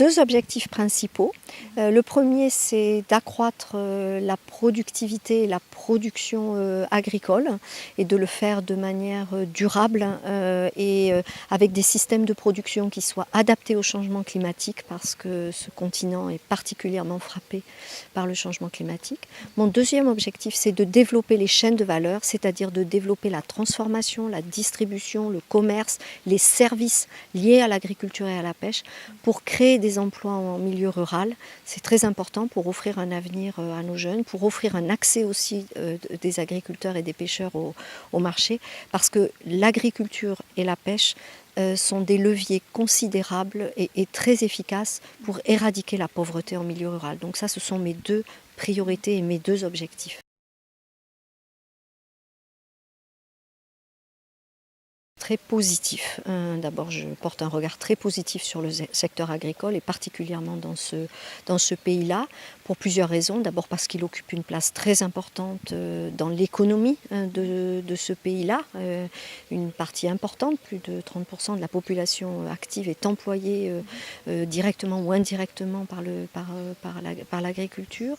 deux objectifs principaux. Le premier, c'est d'accroître la productivité et la production agricole et de le faire de manière durable et avec des systèmes de production qui soient adaptés au changement climatique parce que ce continent est particulièrement frappé par le changement climatique. Mon deuxième objectif, c'est de développer les chaînes de valeur, c'est-à-dire de développer la transformation, la distribution, le commerce, les services liés à l'agriculture et à la pêche pour créer des emplois en milieu rural. C'est très important pour offrir un avenir à nos jeunes, pour offrir un accès aussi des agriculteurs et des pêcheurs au marché, parce que l'agriculture et la pêche sont des leviers considérables et très efficaces pour éradiquer la pauvreté en milieu rural. Donc ça, ce sont mes deux priorités et mes deux objectifs. Très positif. D'abord, je porte un regard très positif sur le secteur agricole et particulièrement dans ce pays-là, pour plusieurs raisons. D'abord parce qu'il occupe une place très importante dans l'économie de ce pays-là. Une partie importante, plus de 30% de la population active est employée directement ou indirectement par l'agriculture.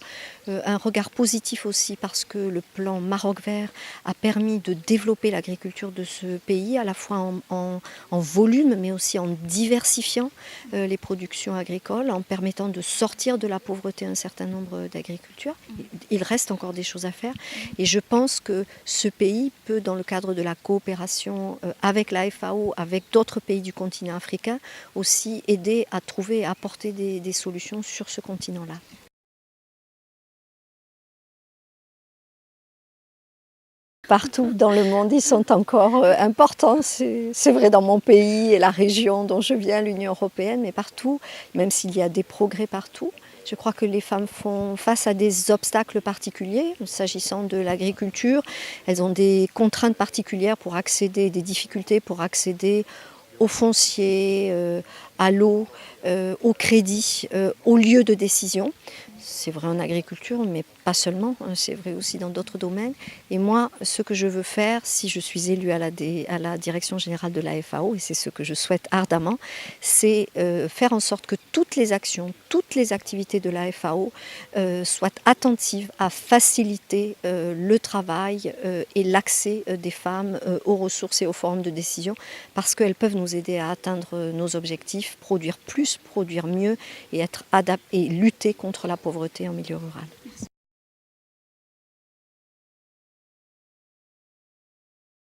Un regard positif aussi parce que le plan Maroc Vert a permis de développer l'agriculture de ce pays à la fois en volume mais aussi en diversifiant les productions agricoles, en permettant de sortir de la pauvreté un certain nombre d'agricultures. Il reste encore des choses à faire et je pense que ce pays peut, dans le cadre de la coopération avec la FAO, avec d'autres pays du continent africain, aussi aider à trouver et à apporter des solutions sur ce continent-là. Partout dans le monde, ils sont encore importants. C'est vrai dans mon pays et la région dont je viens, l'Union européenne, mais partout, même s'il y a des progrès partout. Je crois que les femmes font face à des obstacles particuliers. S'agissant de l'agriculture, elles ont des contraintes particulières pour accéder, des difficultés pour accéder au foncier, à l'eau, au crédit, aux lieux de décision. C'est vrai en agriculture, mais pas seulement, c'est vrai aussi dans d'autres domaines. Et moi, ce que je veux faire, si je suis élue à la direction générale de la FAO, et c'est ce que je souhaite ardemment, c'est faire en sorte que toutes les actions, toutes les activités de la FAO soient attentives à faciliter le travail et l'accès des femmes aux ressources et aux formes de décision, parce qu'elles peuvent nous aider à atteindre nos objectifs, produire plus, produire mieux et lutter contre la pauvreté en milieu rural.